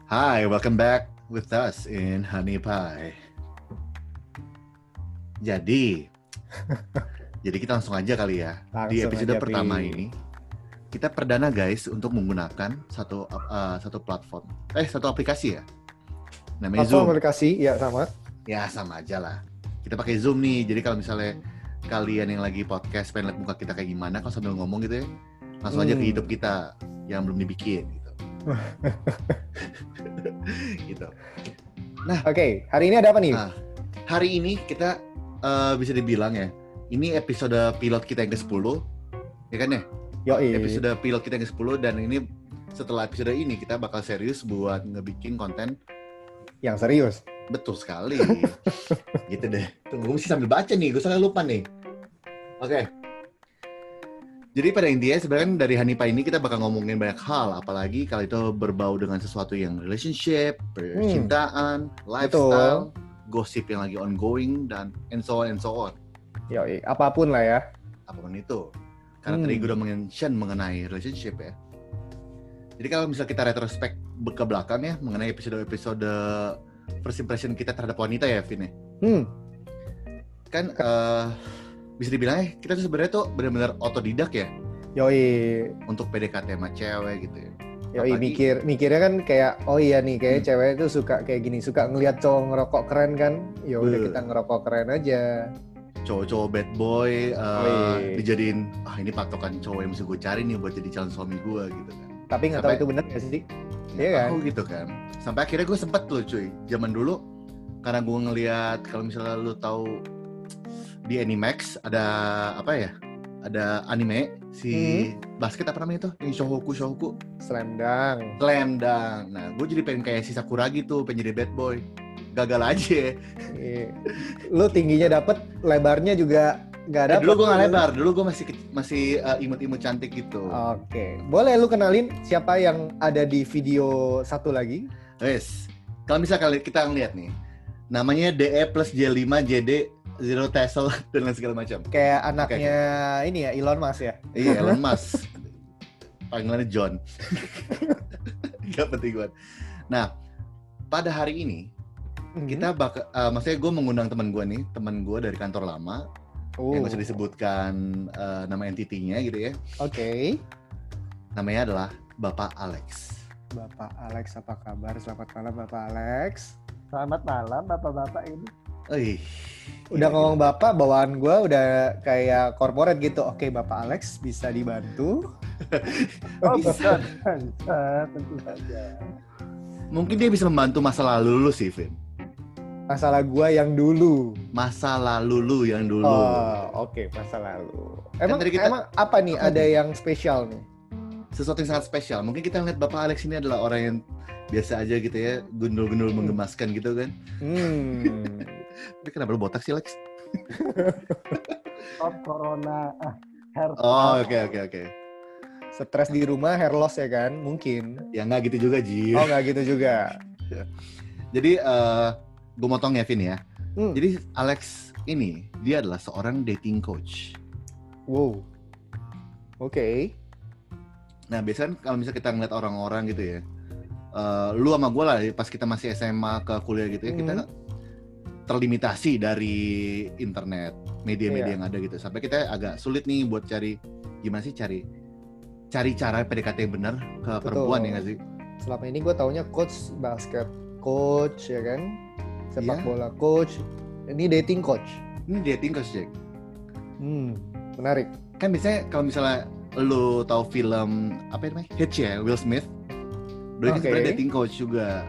Hi, welcome back with us in Honey Pie. Jadi kita langsung aja kali ya. Di Langsung episode aja, pertama Pi. ini, kita perdana guys untuk menggunakan satu platform, satu aplikasi ya. Namanya Platform Zoom. aplikasi, ya sama. Ya sama aja lah. Kita pakai Zoom nih. Jadi kalau misalnya kalian yang lagi podcast pengen lihat muka kita kayak gimana, kalau sambil ngomong gitu ya, langsung aja ke hidup kita yang belum dibikin gitu. Gitu. Nah, Oke, hari ini ada apa nih? Hari ini kita bisa dibilang ya, ini episode pilot kita yang ke-10, ya kan ya? Yoi. Episode pilot kita yang ke-10, dan ini setelah episode ini kita bakal serius buat ngebikin konten yang serius. Betul sekali. Gitu deh. Tunggu, gue mesti sambil baca nih, gue salah lupa nih. Oke. Jadi pada intinya sebenarnya dari Honey Pie ini kita bakal ngomongin banyak hal, apalagi kalau itu berbau dengan sesuatu yang relationship, percintaan, lifestyle, gosip yang lagi ongoing, dan and so on. Yoi, apapun lah ya. Apapun itu. Karena tadi gue udah mention mengenai relationship ya. Jadi kalau misalnya kita retrospek ke belakang ya, mengenai episode first impression kita terhadap wanita ya, Vin ya. Kan bisa dibilang ya, kita tuh sebenarnya tuh benar-benar otodidak ya. Yoi. Untuk PDKT sama cewek gitu ya. Yoi, mikirnya kan kayak, oh iya nih, kayak cewek itu suka kayak gini, suka ngelihat cowok ngerokok keren kan. Ya udah kita ngerokok keren aja. Cowok-cowok bad boy dijadiin, ini patokan cowok yang bisa gue cari nih buat jadi calon suami gue gitu kan. Tapi nggak tahu itu benar nggak sih? Iya kan? Gitu kan. Sampai akhirnya gue sempet loh cuy, zaman dulu, karena gue ngelihat kalau misalnya lu tahu di Animax ada apa ya? Ada anime si basket apa namanya tuh? Yang Shohoku. Slam Dunk. Nah, gue jadi pengen kayak si Sakuragi tuh, pengen jadi bad boy. Gagal aja. Lu tingginya dapet, lebarnya juga nggak dapet. Dulu gue nggak lebar, dulu gue masih imut-imut cantik gitu. Oke. Boleh lu kenalin siapa yang ada di video satu lagi? Wes, kalau misalnya kita ngeliat nih, namanya DE plus J5 JD Zero Tassel dan lain segala macam. Kayak anaknya ini ya, Elon Musk ya? Iya, Elon Musk. Panggilannya John. Gak penting banget. Nah, pada hari ini kita maksudnya gue mengundang teman gue dari kantor lama, yang gak usah disebutkan nama entity-nya gitu ya. Oke. Namanya adalah Bapak Alex. Bapak Alex, apa kabar? Selamat malam Bapak Alex. Selamat malam Bapak-bapak ini. Udah ngomong Bapak, bawaan gue udah kayak corporate gitu. Oke, Bapak Alex bisa dibantu? Bisa. Tentu saja. Mungkin dia bisa membantu masa lalu lu sih, Vin. Masalah gue yang dulu. Masa lalu lu yang dulu. Oke, masa lalu. Emang apa nih? Ada yang spesial nih? Sesuatu yang sangat spesial. Mungkin kita ngeliat Bapak Alex ini adalah orang yang biasa aja gitu ya, gundul-gundul menggemaskan gitu kan. Tapi kenapa lu botak sih, Lex? Corona, hair. Oke. Stres di rumah, hair loss ya kan? Mungkin. Ya nggak gitu juga, Ji. Oh, nggak gitu juga. Jadi, gue motong ya, Vin ya. Jadi, Alex ini, dia adalah seorang dating coach. Wow. Oke. Nah, biasanya kalau misalnya kita ngeliat orang-orang gitu ya, lu sama gue lah, pas kita masih SMA ke kuliah gitu ya, kita terlimitasi dari internet, media-media yang ada gitu. Sampai kita agak sulit nih buat cari cara PDKT yang benar ke perempuan ya nggak sih? Selama ini gue taunya coach basket, coach ya kan, sepak bola coach. Ini dating coach. Ini dating coach, Jack. Menarik. Kan biasanya kalau misalnya lu tahu film apa namanya? Hitch ya, Will Smith. Dia kan sebenarnya dating coach juga.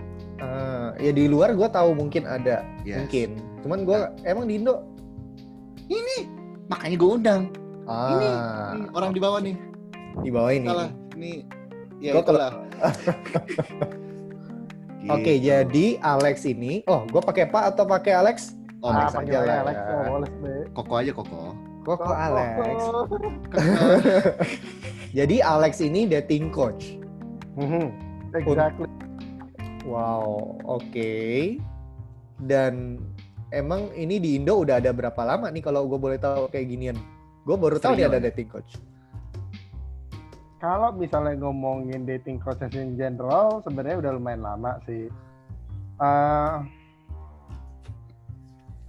Ya di luar gue tahu mungkin ada, mungkin. Cuman gue emang di Indo. Ini makanya gue undang. Ini orang di bawah nih. Di bawah ini. Salah. Ini ya itulah. Oke, jadi Alex ini, gue pakai Pak atau pakai Alex? Alex aja lah. Alex boleh deh. Koko aja Koko. Koko Alex. Jadi Alex ini dating coach. Exactly. Wow, oke. Dan emang ini di Indo udah ada berapa lama nih kalau gue boleh tahu kayak ginian? Gue baru tahu nih ada dating coach. Kalau misalnya ngomongin dating process in general, sebenarnya udah lumayan lama sih.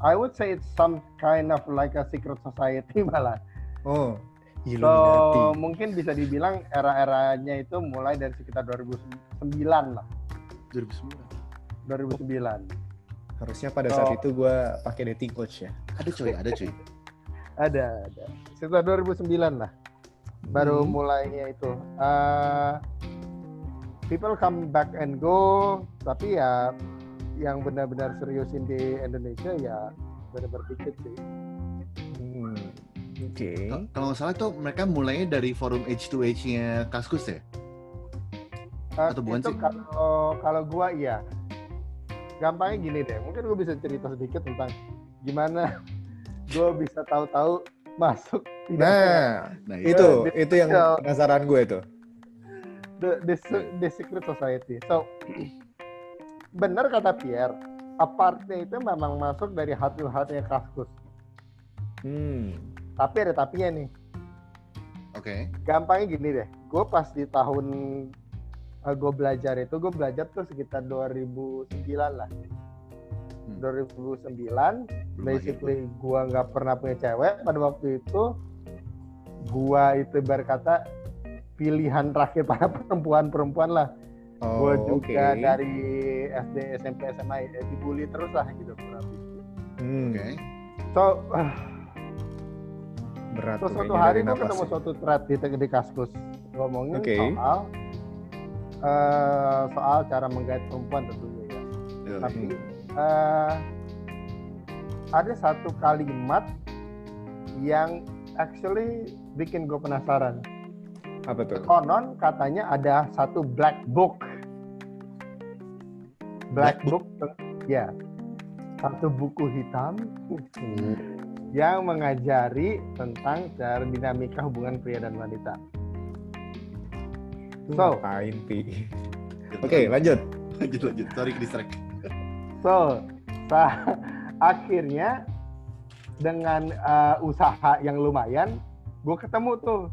I would say it's some kind of like a secret society malah. Oh, So Illuminati. mungkin bisa dibilang era-eranya itu mulai dari sekitar 2009 lah. 2009. Harusnya pada saat itu gue pakai dating coach ya. Ada cuy. Ada. Sekitar 2009 lah. Baru mulainya itu. People come back and go, tapi ya yang benar-benar seriusin di Indonesia ya benar-benar dikit sih. Oke. Kalau nggak salah tuh mereka mulainya dari forum H2H-nya Kaskus ya? Atau bukan itu sih? Kalau gua iya. Gampangnya gini deh, mungkin gua bisa cerita sedikit tentang gimana gua bisa tahu-tahu masuk Nah, Nah, itu yang penasaran gue tuh. the secret society. So benar kata Pierre, apartnya itu memang masuk dari hati-hatinya Kaskus. Tapi ada tapinya nih. Oke. Gampangnya gini deh, gue pas di tahun gue belajar tuh sekitar 2009 lah. 2009, basically gue nggak pernah punya cewek pada waktu itu. Gue itu berkata pilihan terakhir para perempuan lah. Gue juga dari SD, SMP, SMA dibully terus lah gitu. Oke. So Berat so tuh suatu kayaknya hari dari gue napas ketemu ya. suatu thread di Kaskus ngomongin Oke. soal cara menggait perempuan tentunya ya. Tapi ada satu kalimat yang actually bikin gue penasaran. Apa tuh? Konon katanya ada satu black book. Black book, ya. Satu buku hitam yang mengajari tentang cara dinamika hubungan pria dan wanita. So, ngapain, Pi? Oke, lanjut. Lanjut. Sorry ke distract. So, akhirnya dengan usaha yang lumayan, gue ketemu tuh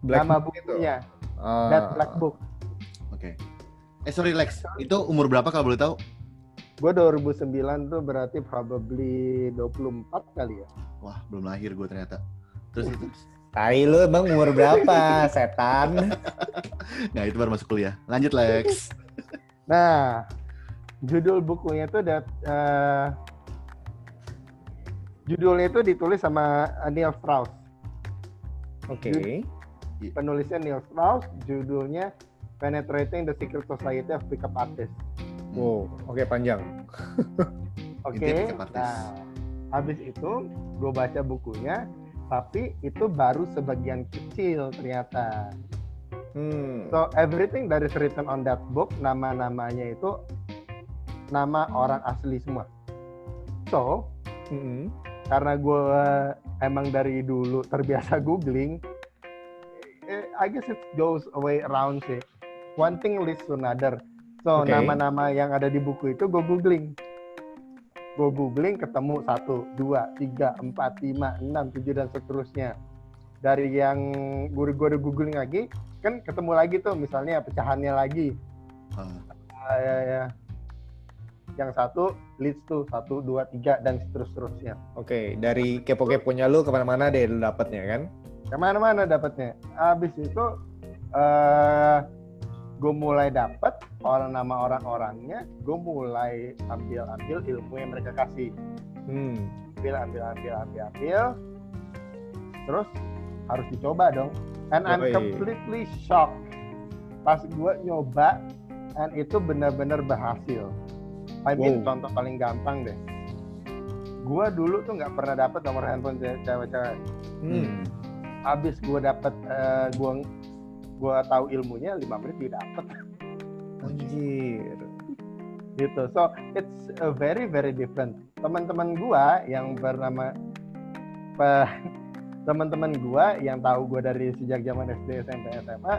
nama bukunya, That Black Book. Oke. Sorry Lex, itu umur berapa kalau boleh tahu? Gue 2009 tuh berarti probably 24 kali ya. Wah, belum lahir gue ternyata. Terus itu. Tai lu emang umur berapa, setan? Nah, itu baru masuk kuliah. Lanjut Lex. Nah, judul bukunya tuh judulnya itu ditulis sama Neil Strauss. Oke. Penulisnya Neil Strauss, judulnya Penetrating the Secret Society of Pickup Artists. Wow, oke, panjang. Oke. Nah, habis itu gue baca bukunya, tapi itu baru sebagian kecil ternyata. So everything that is written on that book, nama-namanya itu nama orang asli semua. So karena gue emang dari dulu terbiasa googling, I guess it goes away around sih. One thing leads to another. So nama-nama yang ada di buku itu gue googling. Gue googling ketemu 1, 2, 3, 4, 5, 6, 7 dan seterusnya. Dari yang gue udah googling lagi, kan ketemu lagi tuh misalnya pecahannya lagi. Yang satu leads to 1, 2, 3 dan seterusnya. Oke, dari kepo-keponya lu kemana-mana deh lu dapetnya kan? Kemana-mana dapatnya. Habis itu gue mulai dapat nama orang-orangnya, gue mulai ambil ilmu yang mereka kasih. Ambil. Terus harus dicoba dong. And I'm completely shocked. Pas gue nyoba, and itu benar-benar berhasil. I mean, contoh paling gampang deh. Gue dulu tuh nggak pernah dapat nomor handphone cewek-cewek. Habis gue dapat, gue tahu ilmunya 5 menit dia dapet. Anjir. Gitu. So it's a very very different. Teman-teman gue yang bernama teman-teman gue yang tahu gue dari sejak zaman SD, SMP, SMA,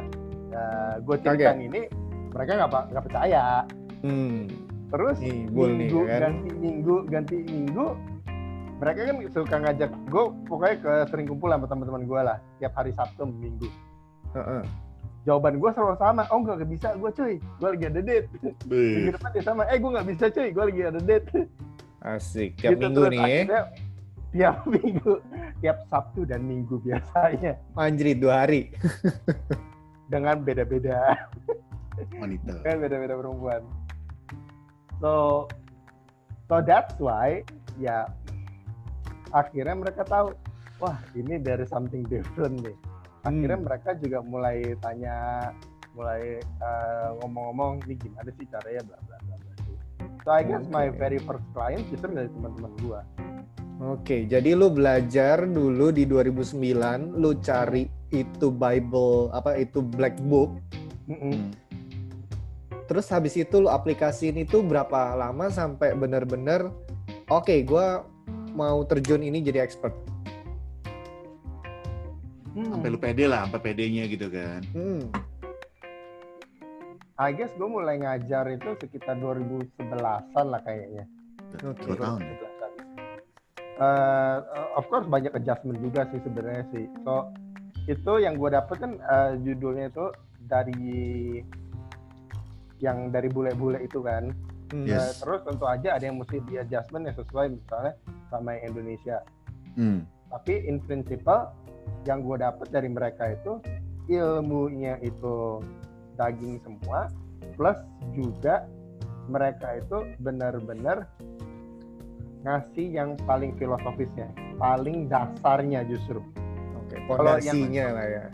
gue ceritain ini, mereka nggak percaya. Terus ganti minggu, mereka kan suka ngajak gue, pokoknya sering kumpul sama teman-teman gue lah, tiap hari Sabtu Minggu. jawaban gue selalu sama. Oh nggak bisa gue cuy, gue lagi ada date. Minggu depan dia sama, gue nggak bisa cuy, gue lagi ada date. Asik, tiap minggu nih ya. Tiap minggu, tiap Sabtu dan Minggu biasanya. Anjir 2 hari. Dengan beda-beda wanita. Kan beda-beda perempuan. So that's why ya akhirnya mereka tahu, wah ini dari something different nih. Akhirnya mereka juga mulai tanya, mulai ngomong-ngomong, ini gimana sih caranya, bla bla bla. So I guess my very first client justru dari teman-teman gua. Oke, jadi lu belajar dulu di 2009, lu cari itu Bible, itu Black Book. Terus habis itu lu aplikasiin itu berapa lama sampai benar-benar oke, gua mau terjun ini jadi expert. Sampai lu pede lah, sampai pedenya gitu kan. I guess gue mulai ngajar itu sekitar 2011-an lah kayaknya. Oke. 2 tahun ya? Of course banyak adjustment juga sih sebenarnya sih. So itu yang gue dapet kan judulnya itu dari bule-bule itu kan. Yes. Terus tentu aja ada yang mesti di adjustment yang sesuai misalnya sama yang Indonesia. Tapi in principle yang gue dapet dari mereka itu ilmunya itu daging semua, plus juga mereka itu benar-benar ngasih yang paling filosofisnya, paling dasarnya justru. Oke, fondasinya lah ya.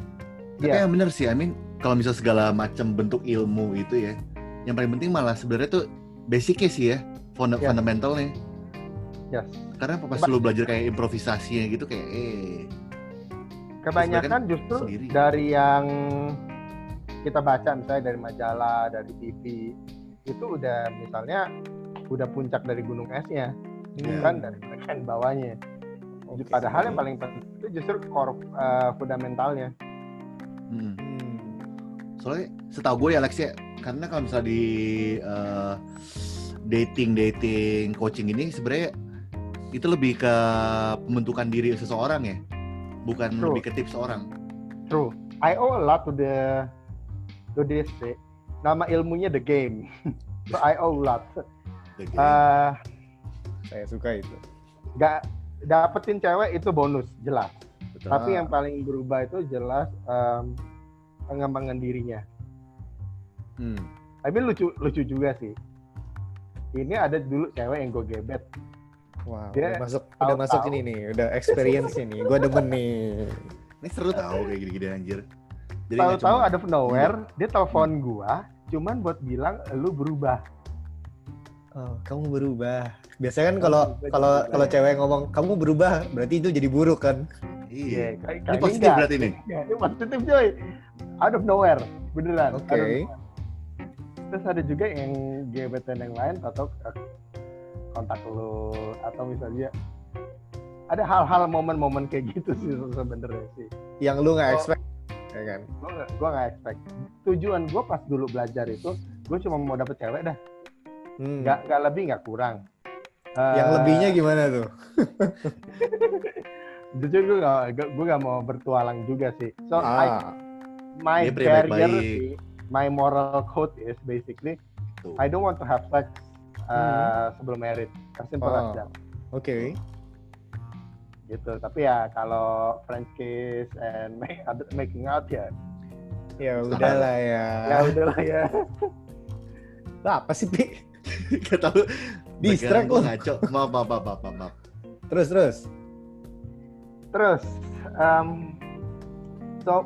Tapi yang benar sih, kalau misal segala macam bentuk ilmu itu ya, yang paling penting malah sebenarnya tuh basicnya sih ya, fundamentalnya. Yes. Karena pas lu belajar kayak improvisasinya gitu kayak kebanyakan justru sendiri. Dari yang kita baca misalnya dari majalah, dari TV, itu udah misalnya udah puncak dari gunung esnya, bukan dari bagian bawahnya. Padahal yang paling penting itu justru core fundamentalnya. Soalnya setahu gue ya Alex ya, karena kalau misalnya di dating coaching ini sebenarnya itu lebih ke pembentukan diri seseorang ya, bukan lebih ke tips orang. True. I owe a lot to this sih. Nama ilmunya The Game. So I owe a lot. Saya suka itu. Gak dapetin cewek itu bonus, jelas. Betul. Tapi yang paling berubah itu jelas pengembangan dirinya. Tapi lucu juga sih. Ini ada dulu cewek yang gue gebet. Wow, udah masuk ini nih, udah experience ini. Gue demen nih. Ini seru tau kayak gini-gini anjir. Tahu-tahu ada nowhere, dia telepon gua, cuman buat bilang lu berubah. Oh, kamu berubah. Biasanya kan kalau cewek ngomong kamu berubah, berarti itu jadi buruk kan? Iya. Ini positif berarti nih. Ini positif coy. Out of nowhere, beneran. Oke. Terus ada juga yang gebetan yang lain atau kontak lu atau misalnya ada hal-hal momen-momen kayak gitu sih sebenarnya sih. Yang lu nggak expect, ya kan? Gue nggak expect. Tujuan gue pas dulu belajar itu, gue cuma mau dapet cewek dah. Nggak lebih nggak kurang. Yang lebihnya gimana tuh? Jujur gue nggak mau bertualang juga sih. So my barrier sih, my moral code is basically I don't want to have sex sebelum married. Simple as that. Oke. Gitu. Tapi ya kalau French kiss and making out ya udahlah ya. Ya udahlah ya. Apa sih Pi? Gak tau. Distract lu. Ngaco. Maaf. Terus. So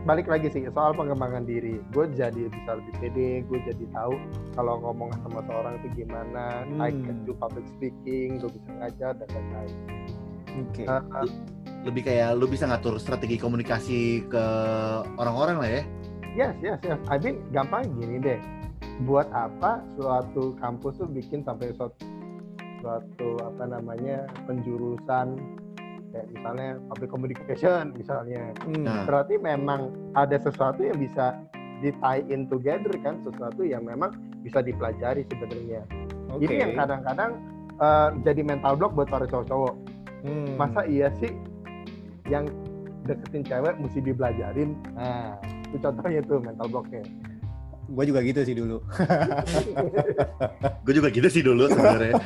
balik lagi sih soal pengembangan diri. Gue jadi bisa lebih pede. Gue jadi tahu kalau ngomong sama seorang itu gimana. I can do public speaking. Gue bisa ngajar dan lain-lain. Oke. Lebih kayak lu bisa ngatur strategi komunikasi ke orang-orang lah ya. Yes. I mean gampang gini deh. Buat apa suatu kampus tuh bikin sampai suatu penjurusan kayak misalnya public communication misalnya. Berarti memang ada sesuatu yang bisa di-tie in together kan, sesuatu yang memang bisa dipelajari sebenarnya. Ini yang kadang-kadang jadi mental block buat para cowok-cowok. Masa iya sih yang deketin cewek mesti dibelajarin? Nah, Itu contohnya tuh mental blocknya. Gue juga gitu sih dulu. Gue juga gitu sih dulu sebenarnya.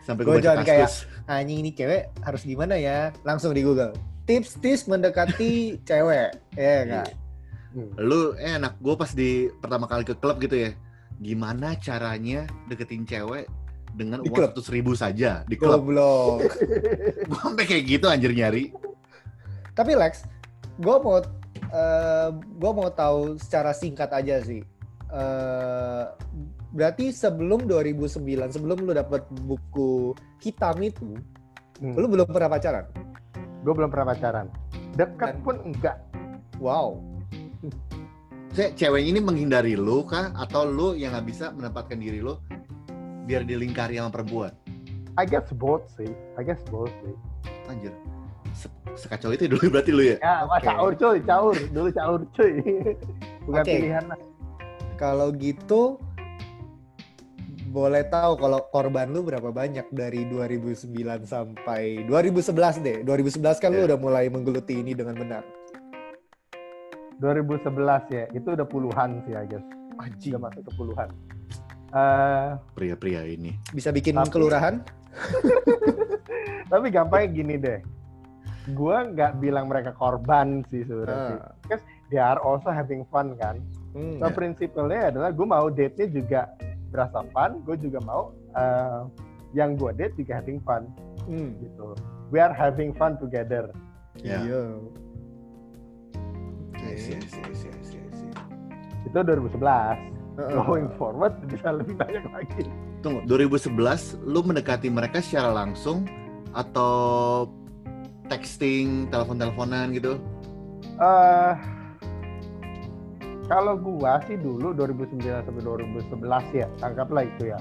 Sampai gue baca kayak kasus. anjing ini cewek harus gimana ya? Langsung di Google. Tips mendekati cewek. Enggak. Lu anak gue pas pertama kali ke klub gitu ya. Gimana caranya deketin cewek dengan Di uang 100.000 saja di klub? Goblok. Gue sampai kayak gitu anjir nyari. Tapi Lex, gue mau tahu secara singkat aja sih. Berarti sebelum 2009, sebelum lu dapet buku hitam itu, lu belum pernah pacaran? Gue belum pernah pacaran. Dekat pun enggak. Wow. Ceweknya ini menghindari lu kah? Atau lu yang gak bisa menempatkan diri lu biar dilingkari sama perempuan? I guess both sih. Anjir. Sekacau itu dulu berarti lu ya? Ya, Okay. caur. Dulu caur cuy. Bukan pilihan lah. Kalau gitu, boleh tahu kalau korban lu berapa banyak dari 2009 sampai 2011 deh. 2011 kan lu udah mulai menggeluti ini dengan benar. 2011 ya, itu udah puluhan sih I guess. Anjing. Udah masuk ke puluhan. Pria-pria ini. Bisa bikin kelurahan? Tapi gampangnya gini deh. Gua nggak bilang mereka korban sih sebenarnya. Because they are also having fun kan. So prinsipnya adalah gue mau date-nya juga berasa fun, gue juga mau yang gue date juga having fun. Gitu. We are having fun together. Iya. I see. Itu 2011. Going forward bisa lebih banyak lagi. Tunggu, 2011 lu mendekati mereka secara langsung atau texting, telepon-teleponan gitu? Kalau gua sih dulu 2009 sampai 2011 ya, anggaplah itu ya.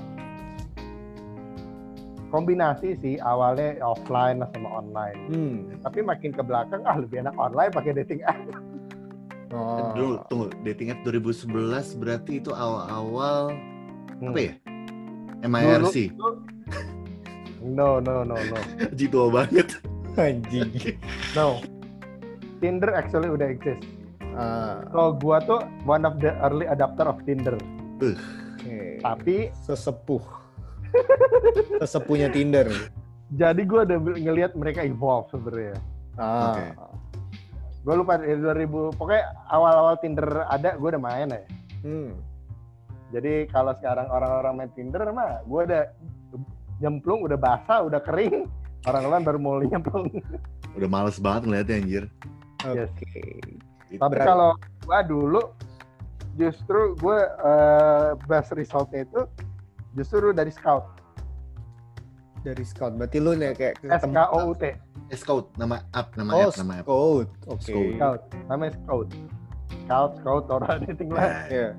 Kombinasi sih, awalnya offline sama online. Tapi makin ke belakang, lebih enak online pakai dating app. Dulu, tunggu, dating app 2011 berarti itu awal-awal apa ya? MIRC? No. Tua banget. Anjing. No. Tinder actually udah exist. So gua tuh one of the early adapter of Tinder. Okay. Tapi sesepuhnya Tinder. Jadi gua udah ngelihat mereka evolve sebenarnya. Okay. Gue lupa 2000, pokoknya awal-awal Tinder ada, gue udah main ya. Jadi kalau sekarang orang-orang main Tinder mah, gue udah nyemplung, udah basah, udah kering. Orang-orang baru mau nyemplung. Udah males banget ngeliatnya anjir. Yes. Okay. Tapi kalau gue dulu, justru gue best resultnya itu justru dari scout. Dari scout, berarti lu nih kayak SKOUT. Scout, nama app. Scout. Oke. Scout, namanya Scout. Scout orang dating lah. Iya.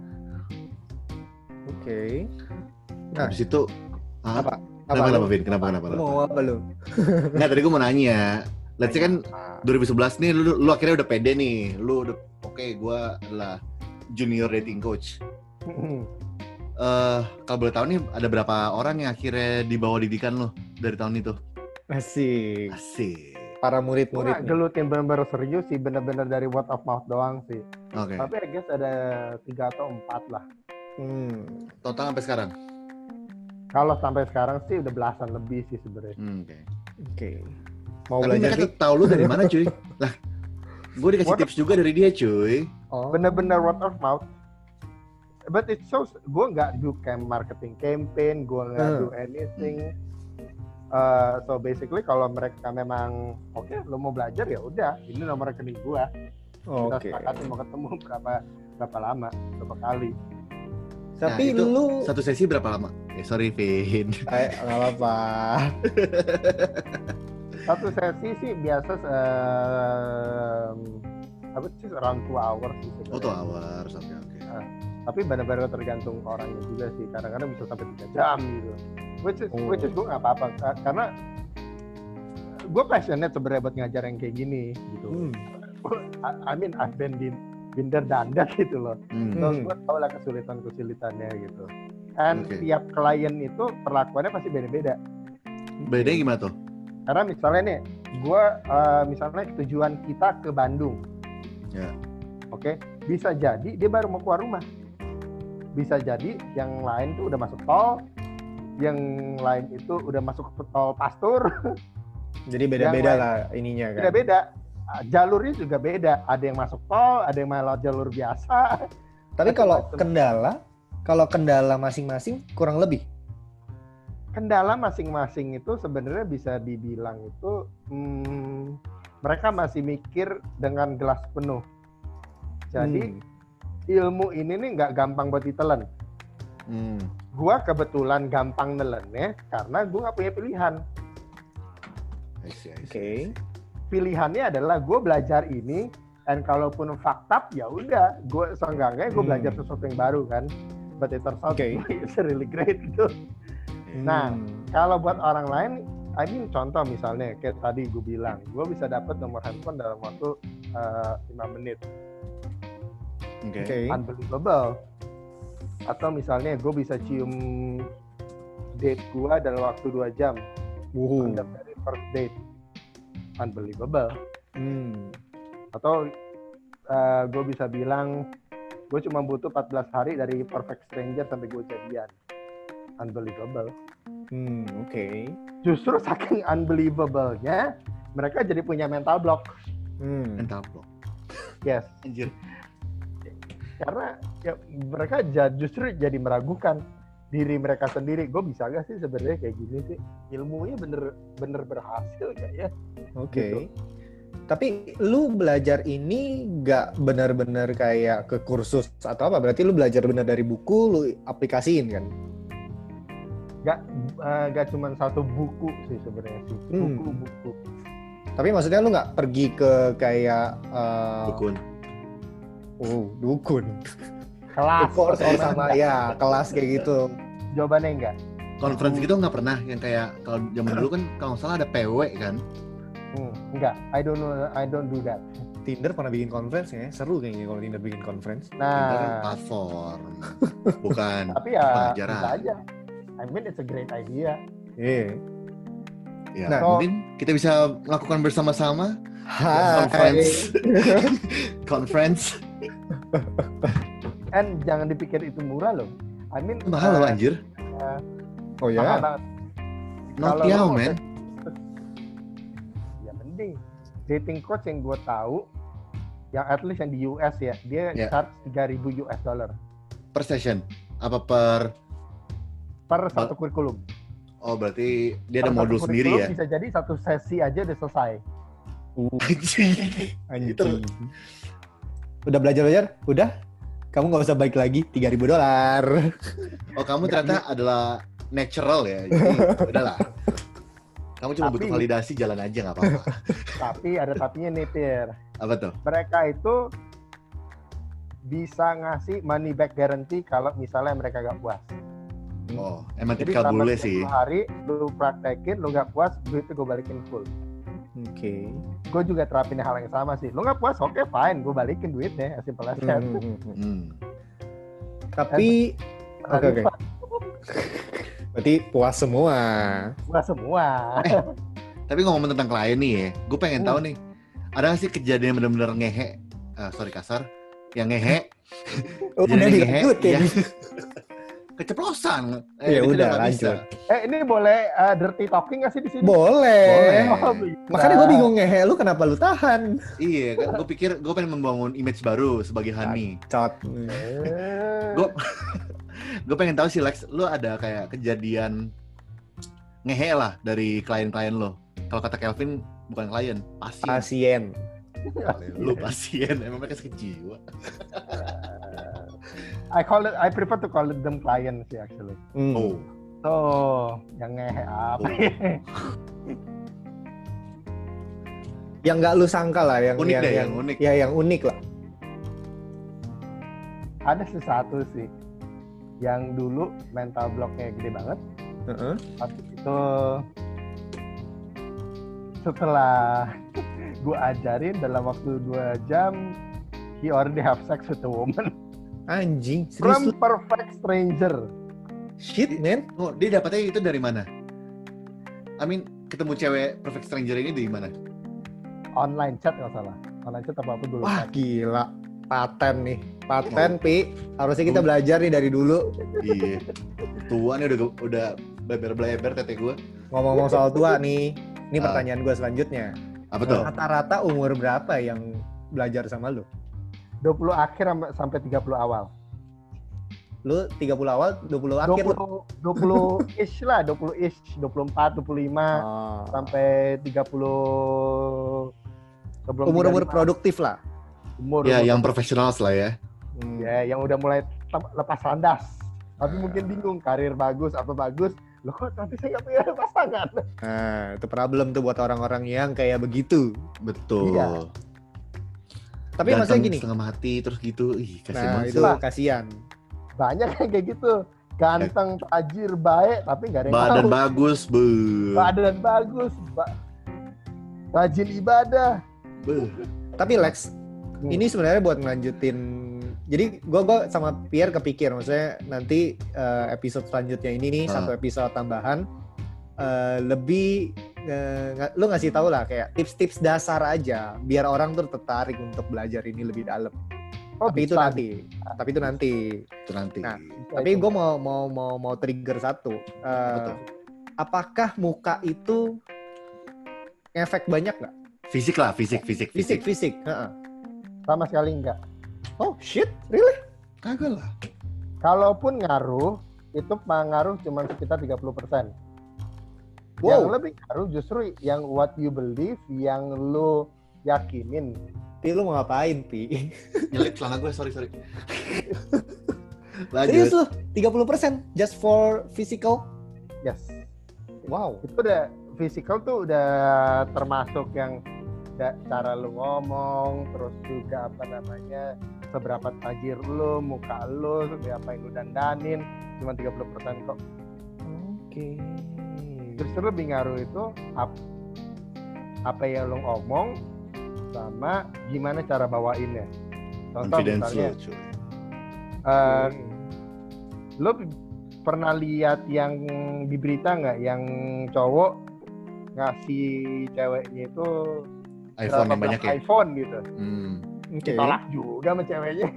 Oke. Nah, habis itu apa? Kenapa, Vin? Kenapa? Mau apa lu? Nggak, tadi gue mau nanya. Let's say kan 2011 nih, lu akhirnya udah pede nih. Lu udah, oke, gue adalah junior dating coach. Kalau boleh tahu nih, ada berapa orang yang akhirnya di bawah didikan lo dari tahun itu? Asik. Para Gue murid-murid. gelutin bener-bener serius sih, bener-bener dari word of mouth doang sih. Oke. Tapi I guess ada 3 atau 4 lah. Total sampai sekarang? Kalau sampai sekarang sih udah belasan lebih sih sebenarnya. Oke. Mau Tapi belajar mereka tahu lu dari mana, cuy? Lah, gue dikasih tips juga dari dia, cuy. Bener-bener word of mouth. But it shows, gue nggak do marketing campaign, gue nggak do anything. So basically kalau mereka memang oke, lo mau belajar ya udah, ini nomor rekening gue. Kita sepakati mau ketemu berapa lama, berapa kali. Tapi itu lu satu sesi berapa lama? Sorry, Vin. nggak apa-apa. Satu sesi sih biasa around 2 hours sih sebenarnya. Oh, 2 hours, oke. Tapi benar-benar tergantung orangnya juga sih. Kadang-kadang bisa sampai 3 jam gitu. Which is gue nggak apa-apa karena gue passionate sebenarnya buat ngajar yang kayak gini gitu. I mean I've been there done that gitu loh. So gue tau lah kesulitannya gitu. And tiap klien itu perlakuannya pasti beda-beda. Bedanya gimana tuh? Karena misalnya nih, gue misalnya tujuan kita ke Bandung. Ya. Oke, Oke, bisa jadi dia baru mau keluar rumah. Bisa jadi yang lain tuh udah masuk tol, yang lain itu udah masuk ke tol Pastur. Jadi beda-beda lah ininya kan. Beda-beda. Jalurnya juga beda. Ada yang masuk tol, ada yang lewat jalur biasa. Tapi kalau kendala masing-masing kurang lebih. Kendala masing-masing itu sebenarnya bisa dibilang itu mereka masih mikir dengan gelas penuh. Jadi ilmu ini nih nggak gampang buat ditelan. Gua kebetulan gampang nelennya karena gua nggak punya pilihan. Oke. Pilihannya adalah gue belajar ini, dan kalaupun fucked up ya udah, gue seenggaknya gue belajar sesuatu yang baru kan. But it turns out it's really great gitu. Nah, kalau buat orang lain, contoh misalnya kayak tadi gue bilang, gue bisa dapat nomor handphone dalam waktu 5 menit. Unbelievable. Atau misalnya gue bisa cium date gue dalam waktu 2 jam. On the very first date. Unbelievable. Atau gue bisa bilang gue cuma butuh 14 hari dari perfect stranger sampai gue jadian. Unbelievable. Oke. Justru saking unbelievable-nya mereka jadi punya mental block. Mental block. Yes. Anjir. Karena ya, mereka justru jadi meragukan diri mereka sendiri. Gue bisa gak sih sebenarnya kayak gini sih? Ilmunya bener berhasil gak ya? Oke. Gitu. Tapi lu belajar ini gak benar-benar kayak ke kursus atau apa? Berarti lu belajar benar dari buku, lu aplikasiin kan? Gak cuma satu buku sih sebenarnya sih. Buku-buku. Tapi maksudnya lu gak pergi ke kayak dukun. Dukun. Kelas. Course sama ya, kelas kayak gitu. Jawabannya enggak. Conference gitu nggak pernah yang kayak kalau zaman dulu kan kalau nggak salah ada PW kan. Enggak, I don't do that. Tinder pernah bikin conference ya, seru kayaknya kalau Tinder bikin conference. Tinder Nah, platform, bukan tapi ya pelajaran. bisa aja. I mean it's a great idea. Iya. Ya, Nah, mungkin kita bisa melakukan bersama-sama Hai. conference. And jangan dipikir itu murah loh. I mean Mahal loh anjir. Oh ya. mahal banget. Nokia Kalau men. Ya mending. Dating coach yang gue tahu, yang at least yang di US ya, dia charge $3,000 Per session? Apa per satu kurikulum. Oh berarti dia ada Per modul satu sendiri kurikulum ya? Bisa jadi satu sesi aja udah selesai. Anjing. Udah belajar? Udah? Kamu nggak usah balik lagi, $3,000. Oh kamu ternyata adalah natural ya? Jadi udahlah. Kamu cuma butuh validasi, jalan aja nggak apa-apa. Tapi ada tapinya nih, Tir. Apa tuh? Mereka itu bisa ngasih money back guarantee kalau misalnya mereka gak puas. Oh, emang Jadi tipikal selama bule 30 sih. hari lu praktekin, lu gak puas, duitnya gue balikin full. Oke. Gue juga terapin hal yang sama sih. Lu gak puas, oke fine, gue balikin duitnya, as simple as that. Tapi oke. Berarti puas semua. Puas semua. Tapi ngomong tentang klien nih ya, gue pengen tahu nih, ada nggak sih kejadian benar-benar ngehe, sorry kasar, yang ngehe, Udah dilanjutin. Keceplosan. Ya itu udah nggak lanjut. bisa. Ini boleh dirty talking nggak sih di sini? Boleh. Oh, bisa. Makanya gue bingung ngehe lu kenapa lu tahan? Iya, kan gue pikir gue pengen membangun image baru sebagai Hani. Cot. Gue pengen tahu sih Lex, lu ada kayak kejadian ngehe lah dari klien-klien lo. Kalau kata Kelvin bukan klien, pasien. Lu pasien, emang mereka sakit jiwa. I prefer to call them clients sih actually. Oh. So, yang ngehe apa? Yang nggak lu sangka lah, yang unik deh, yang unik. Ya, yang unik lah. Ada sesuatu sih yang dulu mental blocknya gede banget. Habis itu setelah gue ajarin dalam waktu 2 jam, he already have sex with a woman. Anjing, From serius? perfect stranger. Shit, man. Oh, dia dapetnya itu dari mana? I mean, ketemu cewek perfect stranger ini dari mana? Online chat nggak salah. Online chat apa dulu? Wah, gila. Paten nih. Paten, Pi. Harusnya kita belajar nih dari dulu. Iya. Tua nih udah bleber-bleber tete gue. Ngomong-ngomong soal tua nih. Ini pertanyaan gue selanjutnya. Apa tuh? Rata-rata umur berapa yang belajar sama lu? 20 akhir sampai 30 awal. Lu 30 awal, 20 akhir. 20-ish lah, 20-ish, 24, 25 sampai 30. Umur-umur produktif lah. Ya, yang profesional lah ya. Ya, yang udah mulai lepas landas. Tapi mungkin bingung, karir bagus, apa bagus. Loh kok tapi saya nggak punya pasangan. Nah, itu problem tuh buat orang-orang yang kayak begitu. Betul. Iya. Tapi maksudnya gini. Setengah mati terus gitu. Ih, kasihan banget. Itu kasihan. Banyak kan kayak gitu. Ganteng, tajir, baik, tapi nggak ada yang badan tahu. bagus, Badan bagus, rajin ibadah. Tapi Lex, ini sebenarnya buat ngelanjutin. Jadi gue sama Pierre kepikir, maksudnya nanti episode selanjutnya ini nih satu episode tambahan lebih lu ngasih tahu lah kayak tips-tips dasar aja biar orang tuh tertarik untuk belajar ini lebih dalam. Tapi itu nanti. Nah, tapi gue mau trigger satu. Apakah muka itu efek banyak nggak? Fisik lah, fisik. Fisik. Sama sekali enggak. Oh shit, really? Kagak lah. Kalaupun ngaruh, itu pengaruh cuma sekitar 30%. Wow. Yang lebih ngaruh justru yang what you believe, yang lu yakinin. Pi, lu mau ngapain, Pi? Nyelip celana gue, sorry. Serius lu? 30% just for physical? Yes. Wow. Itu udah physical tuh udah termasuk yang cara lu ngomong, terus juga seberapa tajir lu, muka lu, apa yang lu dandanin, cuma 30% kok. Oke. Justru lebih ngaruh itu apa yang lu ngomong sama gimana cara bawainnya. Contoh misalnya, lu pernah lihat yang di berita nggak, yang cowok ngasih ceweknya itu iPhone yang banyak ya? iPhone gitu. Ditolak juga sama ceweknya.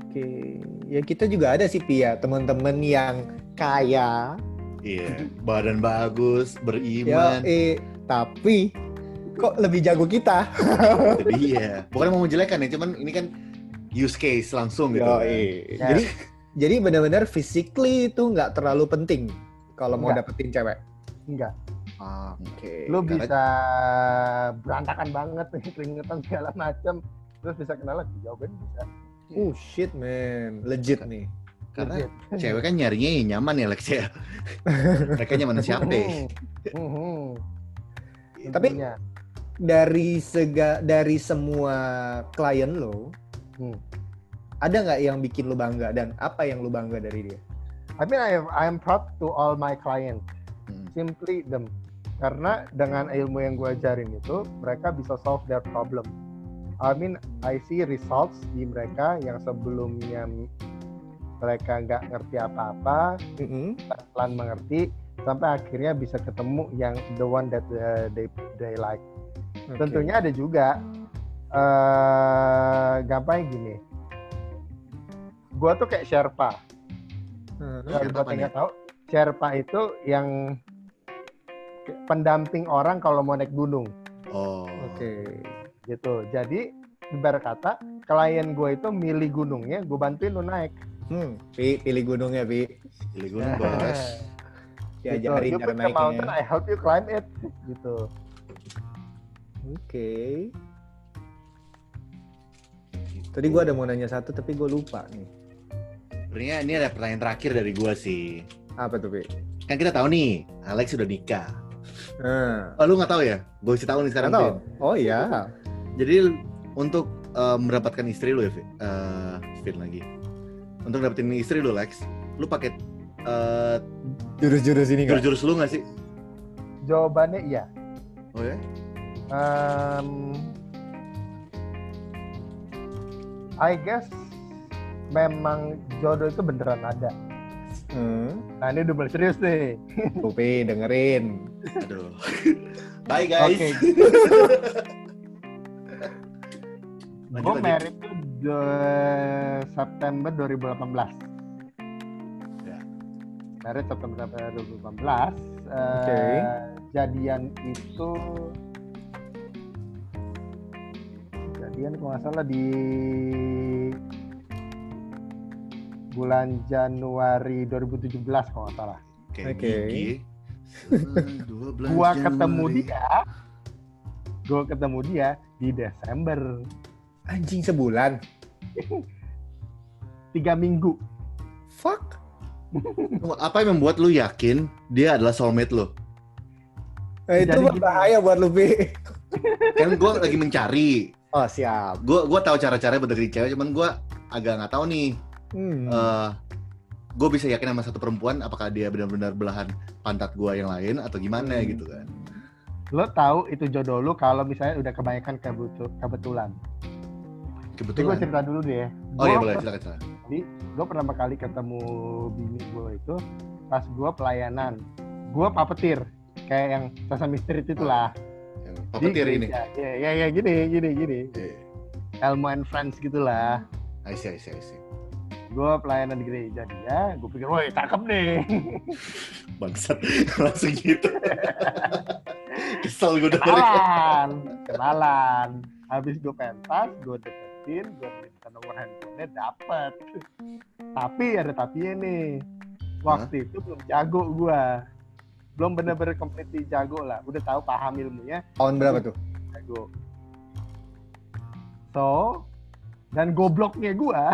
Oke. Ya kita juga ada sih Pia, teman-teman yang kaya. Iya, badan bagus, beriman. Tapi kok lebih jago kita? Jadi iya. Bukan mau menjelekan ya, cuman ini kan use case langsung gitu. Jadi benar-benar physically itu nggak terlalu penting kalau mau dapetin cewek. Enggak. Oke. Lu bisa berantakan banget nih, keringetan segala macam, terus bisa kenal lagi, jawabannya bisa. Shit man, legit nih. Karena cewek kan nyarinya nyaman ya Lex ya. Mereka nyaman siapa? Tapi dari semua klien lo, ada nggak yang bikin lo bangga dan apa yang lo bangga dari dia? I mean I am proud to all my clients. Simply them. Karena dengan ilmu yang gue ajarin itu, mereka bisa solve their problem. I mean, I see results di mereka yang sebelumnya mereka nggak ngerti apa-apa, pelan mengerti, sampai akhirnya bisa ketemu yang the one that they like. Tentunya ada juga, gampang gini, gue tuh kayak Sherpa. Kalau buat yang nggak tahu, Sherpa itu yang pendamping orang kalau mau naik gunung. Oke. Gitu. Jadi ibarat kata klien gue itu milih gunungnya, gue bantuin lu naik. Pilih gunungnya, Pi. Pilih gunung, Bos. Diajarin cara naiknya. Mountain, I help you climb it. Gitu. Oke. Tadi gue ada mau nanya satu tapi gue lupa nih. Sebenarnya ini ada pertanyaan terakhir dari gue sih. Apa tuh, Pi? Kan kita tahu nih, Alex sudah nikah. Lu nggak tahu ya? Gue kasih tahu nih sekarang. Tahu. Oh iya. Jadi untuk mendapatkan istri lu ya, Vin lagi. Untuk dapetin istri lu, Lex, lu pakai jurus-jurus ini nggak? Jurus-jurus lu nggak sih? Jawabannya iya. Oh ya? I guess memang jodoh itu beneran ada. Nah ini udah mulai serius nih. Upi dengerin. Aduh. Bye guys. Okay. Gue married tuh September 2018. Ya. Married September 2018. Jadian kalau nggak salah di bulan Januari 2017 kalau nggak salah. Oke. Gua ketemu dia di Desember. Anjing, sebulan. 3 minggu. Fuck. Apa yang membuat lu yakin dia adalah soulmate lu? Itu bahaya buat lu, Pi. Kan gue lagi mencari. Oh, siap. Gue tahu cara-cara buat deketin cewek, cuman gue agak nggak tahu nih. Gue bisa yakin sama satu perempuan apakah dia benar-benar belahan pantat gue yang lain atau gimana gitu kan. Lo tahu itu jodoh lo kalau misalnya udah kebanyakan kebetulan. Jadi gue cerita dulu deh. Oh iya, boleh, silakan. Jadi gue pertama kali ketemu bini gue itu pas gue pelayanan. Gue papetir kayak yang Sesame Street itulah. Papetir ini. Ya gini. Elmo and Friends gitulah. I see. Gue pelayanan di gereja dia, gue pikir, woi cakep nih. Bangsat, langsung gitu. Kesel gue udah. Kenalan. Habis gue pentas, gue deketin, gue minta nomor handphonenya, dapet. Tapi ada tapinya nih. Waktu itu belum jago gue. Belum bener-bener completely jago lah. Udah tahu paham ilmunya. Tahun berapa tuh? Jago. So, dan gobloknya gue.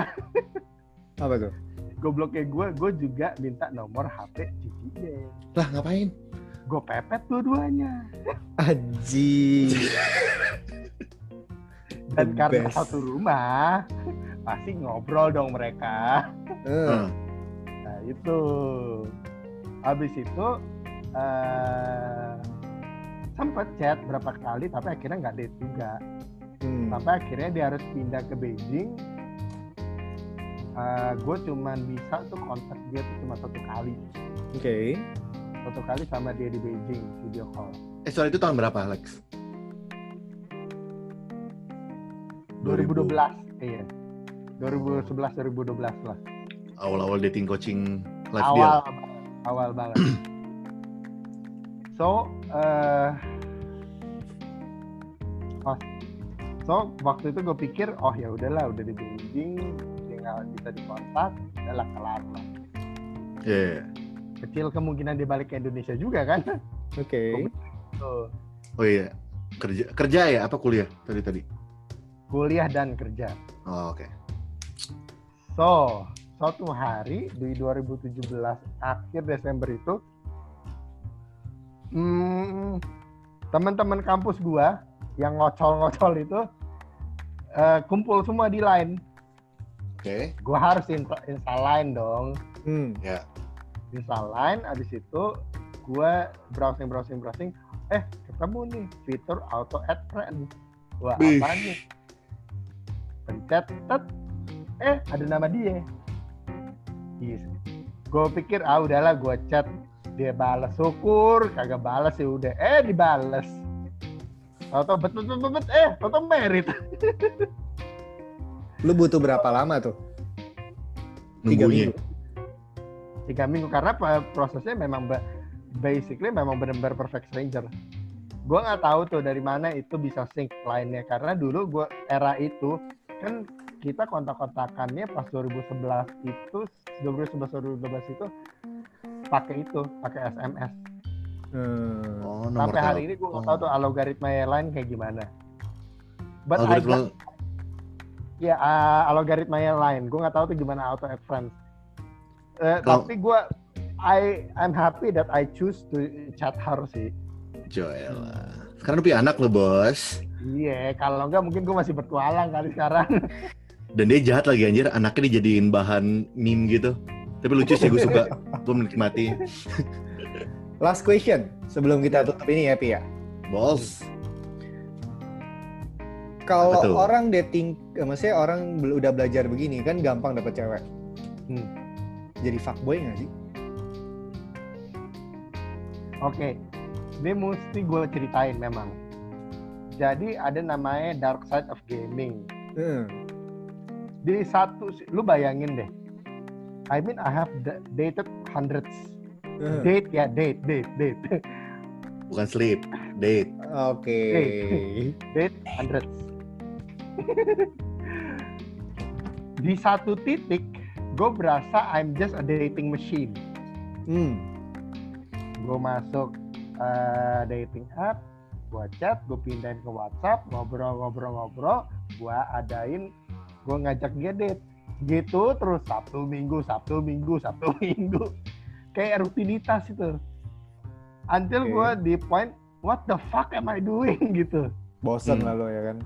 Apa tuh? Gobloknya gue juga minta nomor HP cicinya. Lah ngapain? Gue pepet dua-duanya. Anjing. Dan karena satu rumah, pasti ngobrol dong mereka. Nah itu. Habis itu sempet chat berapa kali, tapi akhirnya nggak date juga. Sampai akhirnya dia harus pindah ke Beijing. Gue cuman bisa tuh kontak dia tuh cuma 1 kali. Oke. 1 kali sama dia di Beijing video call. Soal itu tahun berapa, Alex? 2012. Iya. 2011-2012 lah. Awal-awal dating coaching live dia. Awal banget. So waktu itu gue pikir, oh ya udahlah, udah di Beijing, tinggal bisa dikontak, udahlah kelar lah. Iya. Kecil kemungkinan dia balik ke Indonesia juga kan? Oke. Oh iya, kerja ya? Apa kuliah tadi? Kuliah dan kerja. Oh, oke. So, suatu hari di 2017 akhir Desember itu, teman-teman kampus gua yang ngocol-ngocol itu kumpul semua di Line. Oke. Gua harus install Line dong. Ya. Install Line, abis itu gua browsing. Ketemu nih fitur auto add friend. Wah, apa nih? Pencet, ada nama dia. Yes. Gue pikir udahlah gue chat, dia balas, syukur kagak balas ya udah. Dibales. Tahu bet merit. Lu butuh berapa lama tuh? 3 minggu. 3 minggu karena prosesnya memang basically memang benar-benar perfect stranger. Gue nggak tahu tuh dari mana itu bisa sync line-nya karena dulu gue era itu kan kita kontak-kontakannya pas 2011 itu pakai SMS. Sampai hari ini gue nggak tahu tuh algoritma line kayak gimana. But algoritma line gue nggak tahu tuh gimana auto add friends. Tapi I'm happy that I choose to chat her sih. Joel. Sekarang punya anak lo, bos. Iya, kalau enggak mungkin gue masih bertualang kali sekarang. Dan dia jahat lagi anjir, anaknya dijadiin bahan meme gitu. Tapi lucu sih, gue suka. Gue menikmati. Last question sebelum kita tutup ini ya, Pi ya. Bos. Kalau orang dating, maksudnya orang udah belajar begini kan gampang dapet cewek. Jadi fuckboy nggak sih? Oke. Ini mesti gue ceritain memang. Jadi ada namanya dark side of gaming. Di satu, lu bayangin deh. I mean I have dated hundreds. Date. Bukan sleep, date. Oke. Date hundreds. Di satu titik, gue berasa I'm just a dating machine. Gue masuk dating app, gue chat, gue pindahin ke WhatsApp, ngobrol, gue ngajak dia date. Gitu terus Sabtu Minggu. Kayak rutinitas itu. Until gue di point, what the fuck am I doing gitu. Bosan lah lo ya kan.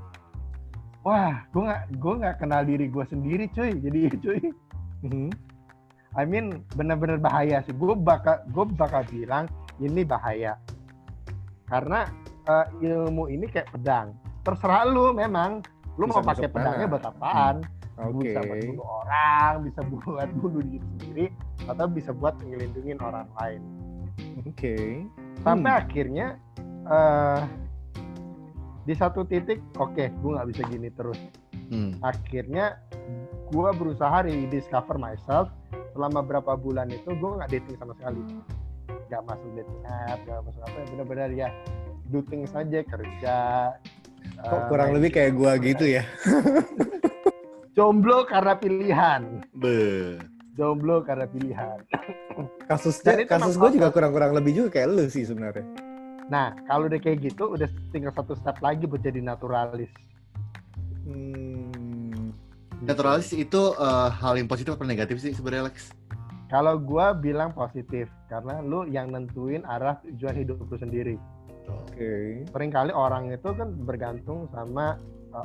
Wah, gue nggak kenal diri gue sendiri cuy. I mean benar-benar bahaya sih. Gue bakal bilang ini bahaya. Karena ilmu ini kayak pedang. Terserah lu memang. Lu bisa mau pakai pedangnya buat apaan? Bisa buat bunuh orang, bisa buat bunuh diri sendiri, atau bisa buat ngelindungin orang lain. Sampai akhirnya di satu titik, gue nggak bisa gini terus. Akhirnya gue berusaha rediscover myself. Selama berapa bulan itu gue nggak dating sama sekali, nggak masuk dating app, nggak masuk apa, benar-benar ya do things saja, kerja. Kok kurang lebih kayak gue gitu ya? Jomblo karena pilihan. Jomblo karena pilihan. Kasus gue juga kurang lebih juga kayak lu sih sebenarnya. Nah, kalau udah kayak gitu, udah tinggal satu step lagi buat jadi naturalis. Naturalis itu hal yang positif atau negatif sih sebenarnya, Lex? Kalau gue bilang positif, karena lu yang nentuin arah tujuan hidup lu sendiri. Seringkali orang itu kan bergantung sama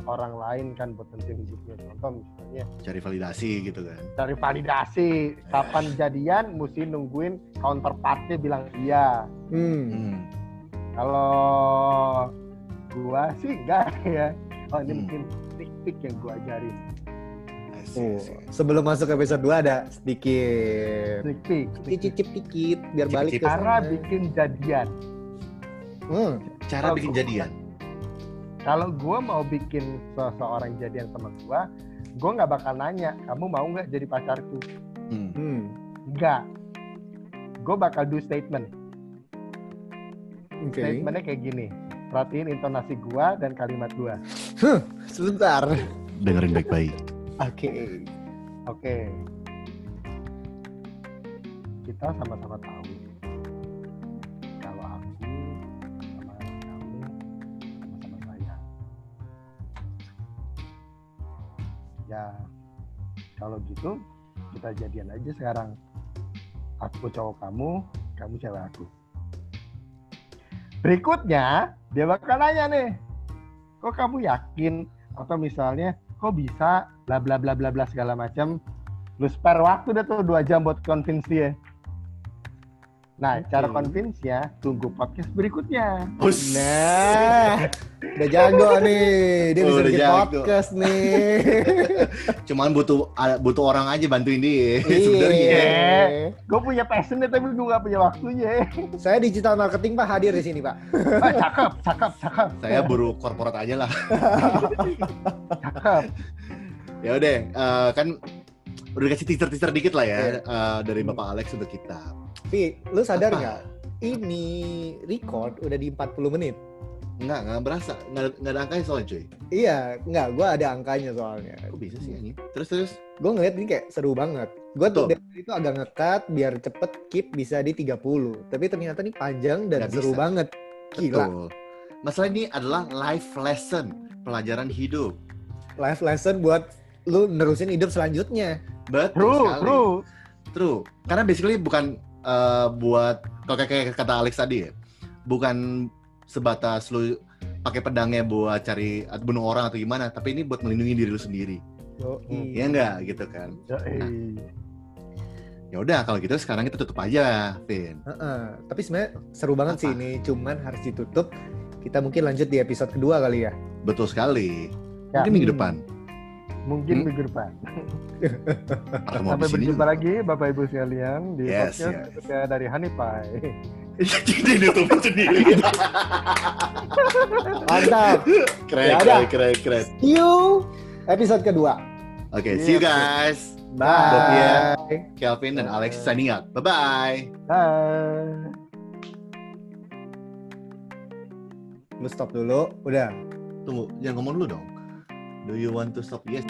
orang lain kan buat nentuin hidupnya. Contoh misalnya cari validasi gitu kan. Cari validasi. Kapan jadian mesti nungguin counterpartnya bilang iya. Kalau gua sih enggak ya. Ini mungkin trik-trik yang gua ajarin. Sebelum masuk episode 2 ada sedikit cicip dikit biar balik ke cara bikin jadian. Cara bikin jadian. Kalau gue mau bikin seseorang jadian sama gue nggak bakal nanya, kamu mau nggak jadi pacarku? Nggak. Gue bakal do statement. Statementnya kayak gini. Perhatiin intonasi gue dan kalimat gue. Sebentar. Dengerin baik-baik. Oke. Kita sama-sama tahu kalau aku sama kamu sama-sama sayang. Ya, kalau gitu kita jadian aja sekarang. Aku cowok kamu, kamu cewek aku. Berikutnya dia bakal nanya nih, kok kamu yakin? Atau misalnya, kok bisa bla bla bla bla bla segala macam. Lu spare waktu deh tuh 2 jam buat convince dia. Nah, cara convince-nya tunggu podcast berikutnya. Nah, udah jago nih. Dia bisa bikin podcast nih. Cuman butuh orang aja bantuin dia sebenarnya. Gue punya passion tapi gue gak punya waktunya. Saya digital marketing Pak, hadir di sini Pak. Cakep. Saya buruh korporat aja lah. Cakep. Ya udah, kan udah kasih teaser dikit lah ya dari Bapak Alex untuk kita. Tapi lu sadar nggak? Ini record udah di 40 menit. Nggak berasa, nggak ada angkanya soalnya cuy. Iya, nggak, gue ada angkanya soalnya. Kok bisa sih ini? Terus? Gue ngeliat ini kayak seru banget. Gue tuh dari itu agak nge-cut biar cepet keep bisa di 30. Tapi ternyata ini panjang dan seru banget. Gila. Betul. Masalah ini adalah life lesson, pelajaran hidup. Life lesson buat lu nerusin hidup selanjutnya. Betul sekali. True. Karena basically bukan buat kalau kayak kata Alex tadi ya, bukan sebatas lu pakai pedangnya buat cari bunuh orang atau gimana, tapi ini buat melindungi diri lu sendiri. Iya enggak gitu kan. Nah, ya udah kalau gitu sekarang kita tutup aja, Vin. Tapi sebenarnya seru banget sih ini, cuman harus ditutup. Kita mungkin lanjut di episode kedua kali ya. Betul sekali. Mungkin minggu depan. Minggu depan. Sampai berjumpa lagi Bapak Ibu sekalian di podcast dari Honey Pie. Jadi nutupin sendiri. Mantap. Keren. See you episode kedua. Oke, see you guys. Bye. Sofia, Kelvin, dan Alex signing out. Bye-bye. Bye. Lu stop dulu, udah. Tunggu, jangan ngomong dulu dong. Do you want to stop? Yes.